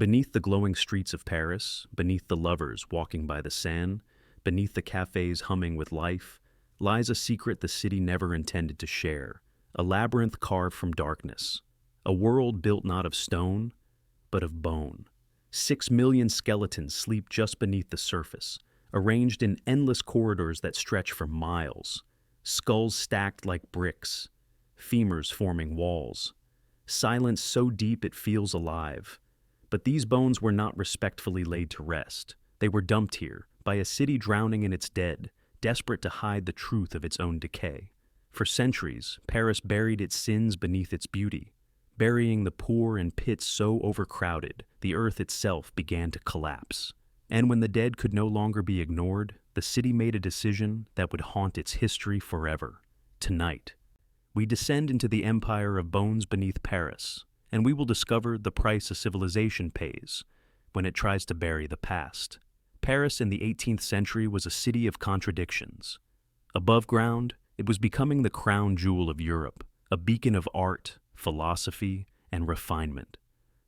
Beneath the glowing streets of Paris, beneath the lovers walking by the Seine, beneath the cafes humming with life, lies a secret the city never intended to share, a labyrinth carved from darkness, a world built not of stone, but of bone. 6 million skeletons sleep just beneath the surface, arranged in endless corridors that stretch for miles, skulls stacked like bricks, femurs forming walls, silence so deep it feels alive. But these bones were not respectfully laid to rest. They were dumped here, by a city drowning in its dead, desperate to hide the truth of its own decay. For centuries, Paris buried its sins beneath its beauty, burying the poor in pits so overcrowded, the earth itself began to collapse. And when the dead could no longer be ignored, the city made a decision that would haunt its history forever. Tonight, we descend into the empire of bones beneath Paris, and we will discover the price a civilization pays when it tries to bury the past. Paris in the 18th century was a city of contradictions. Above ground, it was becoming the crown jewel of Europe, a beacon of art, philosophy, and refinement.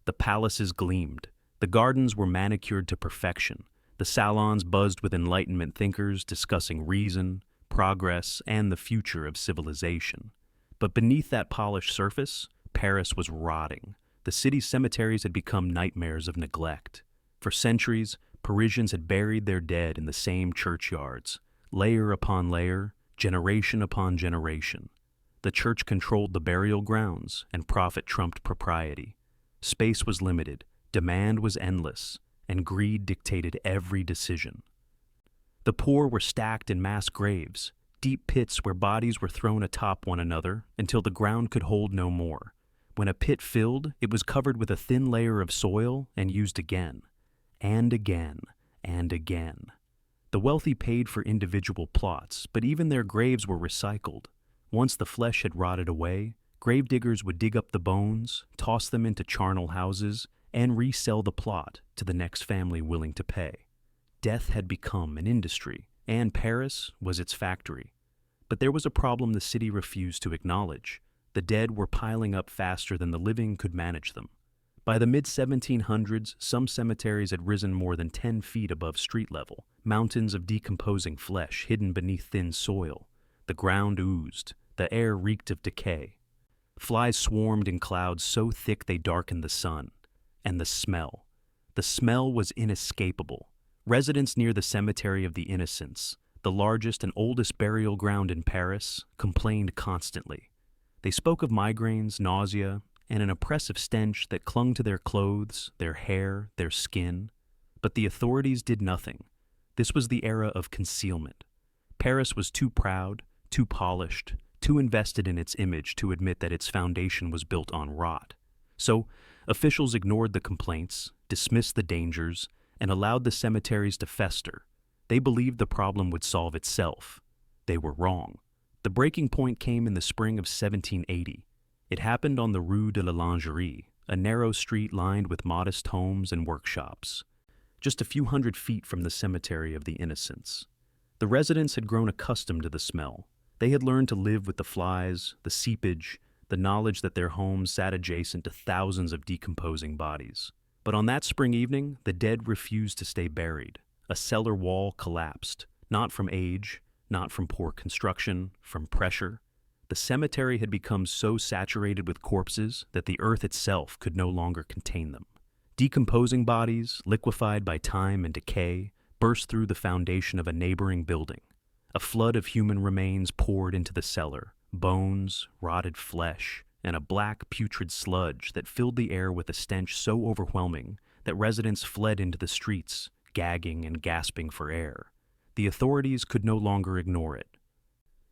The palaces gleamed, the gardens were manicured to perfection, the salons buzzed with Enlightenment thinkers discussing reason, progress, and the future of civilization. But beneath that polished surface, Paris was rotting. The city's cemeteries had become nightmares of neglect. For centuries, Parisians had buried their dead in the same churchyards, layer upon layer, generation upon generation. The church controlled the burial grounds, and profit trumped propriety. Space was limited, demand was endless, and greed dictated every decision. The poor were stacked in mass graves, deep pits where bodies were thrown atop one another until the ground could hold no more. When a pit filled, it was covered with a thin layer of soil and used again, and again, and again. The wealthy paid for individual plots, but even their graves were recycled. Once the flesh had rotted away, gravediggers would dig up the bones, toss them into charnel houses, and resell the plot to the next family willing to pay. Death had become an industry, and Paris was its factory. But there was a problem the city refused to acknowledge. The dead were piling up faster than the living could manage them. By the mid-1700s, some cemeteries had risen more than 10 feet above street level, mountains of decomposing flesh hidden beneath thin soil. The ground oozed, the air reeked of decay. Flies swarmed in clouds so thick they darkened the sun. And the smell. The smell was inescapable. Residents near the Cemetery of the Innocents, the largest and oldest burial ground in Paris, complained constantly. They spoke of migraines, nausea, and an oppressive stench that clung to their clothes, their hair, their skin. But the authorities did nothing. This was the era of concealment. Paris was too proud, too polished, too invested in its image to admit that its foundation was built on rot. So, officials ignored the complaints, dismissed the dangers, and allowed the cemeteries to fester. They believed the problem would solve itself. They were wrong. The breaking point came in the spring of 1780. It happened on the Rue de la Lingerie, a narrow street lined with modest homes and workshops, just a few hundred feet from the Cemetery of the Innocents. The residents had grown accustomed to the smell. They had learned to live with the flies, the seepage, the knowledge that their homes sat adjacent to thousands of decomposing bodies. But on that spring evening, the dead refused to stay buried. A cellar wall collapsed, not from age, not from poor construction, from pressure. The cemetery had become so saturated with corpses that the earth itself could no longer contain them. Decomposing bodies, liquefied by time and decay, burst through the foundation of a neighboring building. A flood of human remains poured into the cellar, bones, rotted flesh, and a black, putrid sludge that filled the air with a stench so overwhelming that residents fled into the streets, gagging and gasping for air. The authorities could no longer ignore it.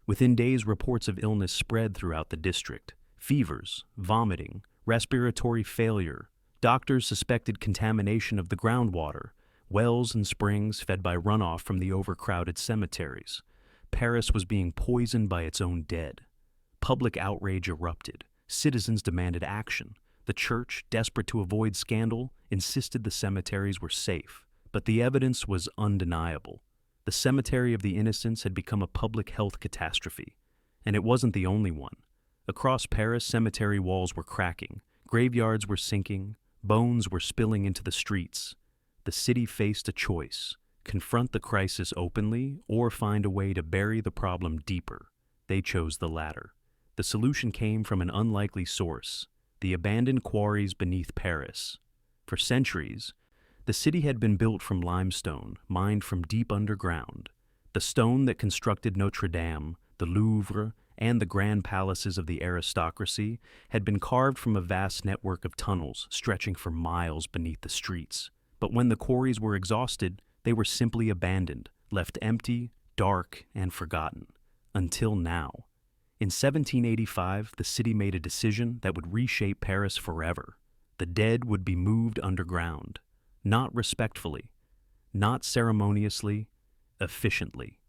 Within days, reports of illness spread throughout the district. Fevers, vomiting, respiratory failure. Doctors suspected contamination of the groundwater, wells and springs fed by runoff from the overcrowded cemeteries. Paris was being poisoned by its own dead. Public outrage erupted. Citizens demanded action. The church, desperate to avoid scandal, insisted the cemeteries were safe. But the evidence was undeniable. The Cemetery of the Innocents had become a public health catastrophe. And it wasn't the only one. Across Paris, cemetery walls were cracking, graveyards were sinking, Bones were spilling into the streets. The city faced a choice: confront the crisis openly or find a way to bury the problem deeper. They chose the latter. The solution came from an unlikely source: the abandoned quarries beneath Paris. For centuries, the city had been built from limestone, mined from deep underground. The stone that constructed Notre Dame, the Louvre, and the grand palaces of the aristocracy had been carved from a vast network of tunnels stretching for miles beneath the streets. But when the quarries were exhausted, they were simply abandoned, left empty, dark, and forgotten. Until now. In 1785, the city made a decision that would reshape Paris forever. The dead would be moved underground. Not respectfully, not ceremoniously, efficiently.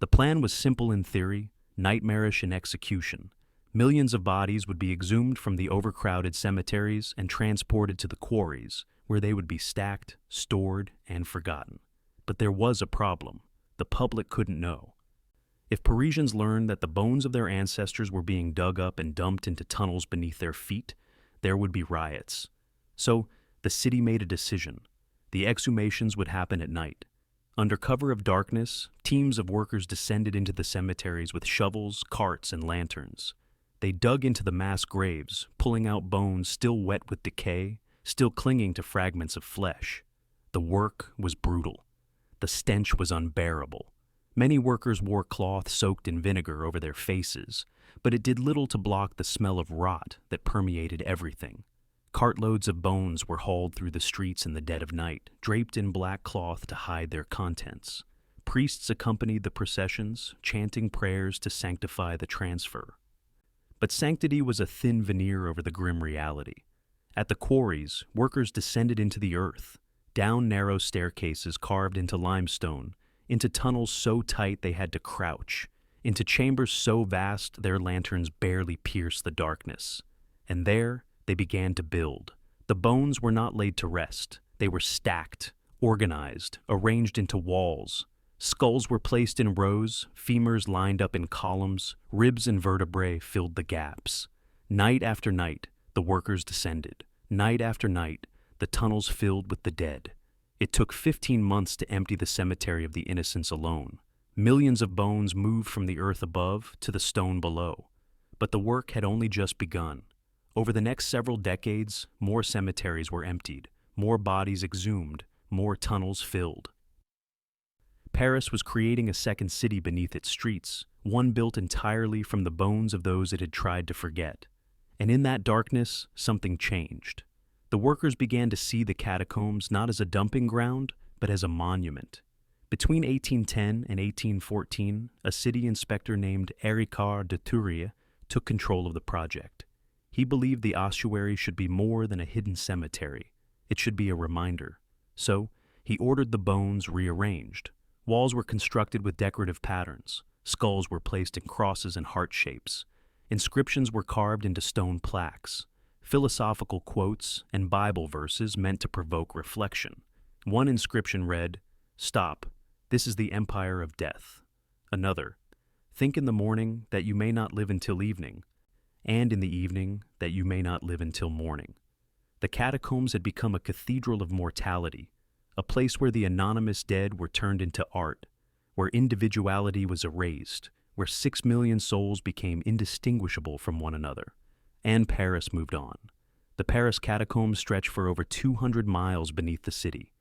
The plan was simple in theory, nightmarish in execution. Millions of bodies would be exhumed from the overcrowded cemeteries and transported to the quarries, where they would be stacked, stored, and forgotten. But there was a problem. The public couldn't know. If Parisians learned that the bones of their ancestors were being dug up and dumped into tunnels beneath their feet, there would be riots. So, the city made a decision. The exhumations would happen at night. Under cover of darkness, teams of workers descended into the cemeteries with shovels, carts, and lanterns. They dug into the mass graves, pulling out bones still wet with decay, still clinging to fragments of flesh. The work was brutal. The stench was unbearable. Many workers wore cloth soaked in vinegar over their faces, but it did little to block the smell of rot that permeated everything. Cartloads of bones were hauled through the streets in the dead of night, draped in black cloth to hide their contents. Priests accompanied the processions, chanting prayers to sanctify the transfer. But sanctity was a thin veneer over the grim reality. At the quarries, workers descended into the earth, down narrow staircases carved into limestone, into tunnels so tight they had to crouch, into chambers so vast their lanterns barely pierced the darkness. And there, they began to build. The bones were not laid to rest. They were stacked, organized, arranged into walls. Skulls were placed in rows, femurs lined up in columns, ribs and vertebrae filled the gaps. Night after night, the workers descended. Night after night, the tunnels filled with the dead. It took 15 months to empty the cemetery of the innocents alone. Millions of bones moved from the earth above to the stone below. But the work had only just begun. Over the next several decades, more cemeteries were emptied, more bodies exhumed, more tunnels filled. Paris was creating a second city beneath its streets, one built entirely from the bones of those it had tried to forget. And in that darkness, something changed. The workers began to see the catacombs not as a dumping ground, but as a monument. Between 1810 and 1814, a city inspector named Héricard de Thuria took control of the project. He believed the ossuary should be more than a hidden cemetery. It should be a reminder. So, he ordered the bones rearranged. Walls were constructed with decorative patterns. Skulls were placed in crosses and heart shapes. Inscriptions were carved into stone plaques. Philosophical quotes and Bible verses meant to provoke reflection. One inscription read, "Stop, this is the empire of death." Another, "Think in the morning that you may not live until evening, and in the evening that you may not live until morning." The catacombs had become a cathedral of mortality, a place where the anonymous dead were turned into art, where individuality was erased, where 6 million souls became indistinguishable from one another. And Paris moved on. The Paris Catacombs stretch for over 200 miles beneath the city.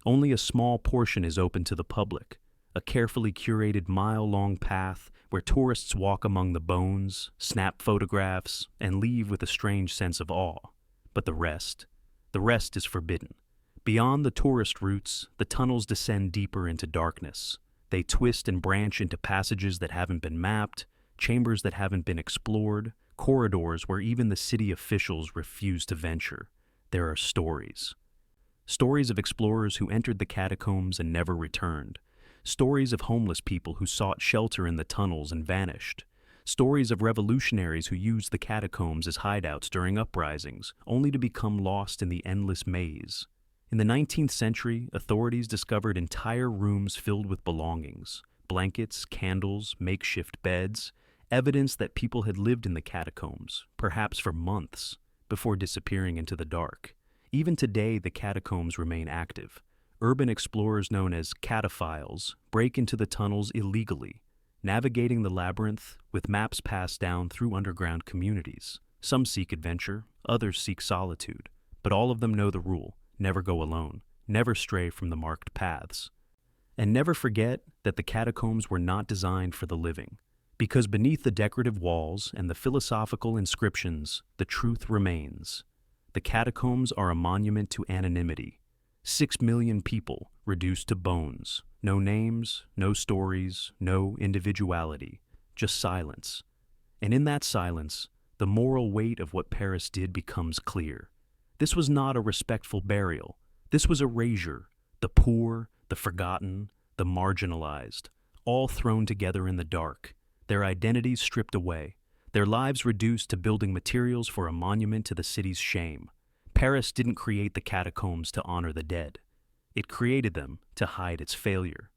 Only a small portion is open to the public, a carefully curated mile-long path where tourists walk among the bones, snap photographs, and leave with a strange sense of awe. But the rest is forbidden. Beyond the tourist routes, the tunnels descend deeper into darkness. They twist and branch into passages that haven't been mapped, chambers that haven't been explored, corridors where even the city officials refuse to venture. There are stories. Stories of explorers who entered the catacombs and never returned. Stories of homeless people who sought shelter in the tunnels and vanished. Stories of revolutionaries who used the catacombs as hideouts during uprisings, only to become lost in the endless maze. In the 19th century, authorities discovered entire rooms filled with belongings, blankets, candles, makeshift beds, evidence that people had lived in the catacombs, perhaps for months, before disappearing into the dark. Even today, the catacombs remain active. Urban explorers known as cataphiles break into the tunnels illegally, navigating the labyrinth with maps passed down through underground communities. Some seek adventure, others seek solitude, but all of them know the rule: never go alone, never stray from the marked paths. And never forget that the catacombs were not designed for the living, because beneath the decorative walls and the philosophical inscriptions, the truth remains. The catacombs are a monument to anonymity. 6 million people reduced to bones. No names, no stories, no individuality, just silence. And in that silence, the moral weight of what Paris did becomes clear. This was not a respectful burial. This was erasure. The poor, the forgotten, the marginalized, all thrown together in the dark, their identities stripped away, their lives reduced to building materials for a monument to the city's shame. Paris didn't create the catacombs to honor the dead. It created them to hide its failure.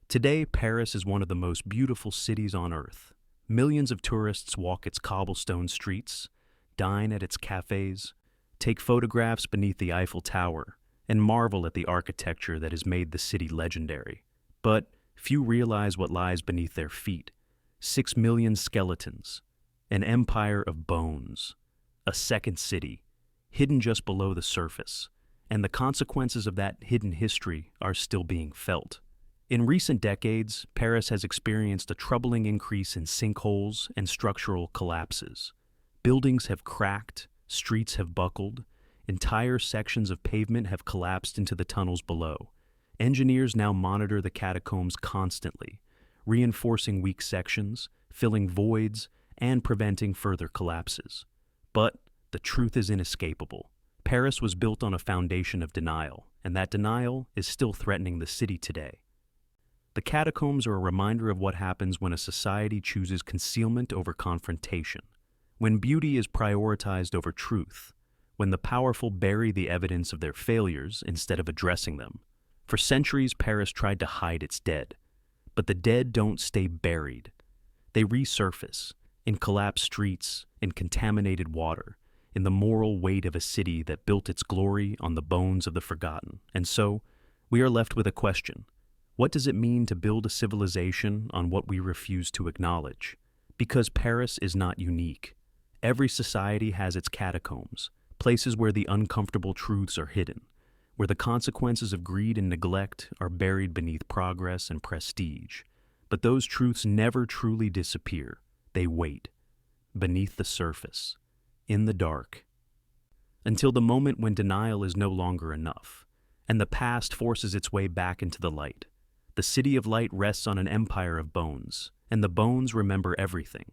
Today, Paris is one of the most beautiful cities on earth. Millions of tourists walk its cobblestone streets, dine at its cafes, take photographs beneath the Eiffel Tower, and marvel at the architecture that has made the city legendary. But few realize what lies beneath their feet. 6 million skeletons, an empire of bones, a second city, hidden just below the surface, and the consequences of that hidden history are still being felt. In recent decades, Paris has experienced a troubling increase in sinkholes and structural collapses. Buildings have cracked, streets have buckled, entire sections of pavement have collapsed into the tunnels below. Engineers now monitor the catacombs constantly, reinforcing weak sections, filling voids, and preventing further collapses. But the truth is inescapable. Paris was built on a foundation of denial, and that denial is still threatening the city today. The catacombs are a reminder of what happens when a society chooses concealment over confrontation, when beauty is prioritized over truth, when the powerful bury the evidence of their failures instead of addressing them. For centuries, Paris tried to hide its dead, but the dead don't stay buried. They resurface in collapsed streets, in contaminated water, in the moral weight of a city that built its glory on the bones of the forgotten. And so, we are left with a question. What does it mean to build a civilization on what we refuse to acknowledge? Because Paris is not unique. Every society has its catacombs, places where the uncomfortable truths are hidden, where the consequences of greed and neglect are buried beneath progress and prestige. But those truths never truly disappear. They wait, beneath the surface, in the dark, until the moment when denial is no longer enough, and the past forces its way back into the light. The city of light rests on an empire of bones, and the bones remember everything.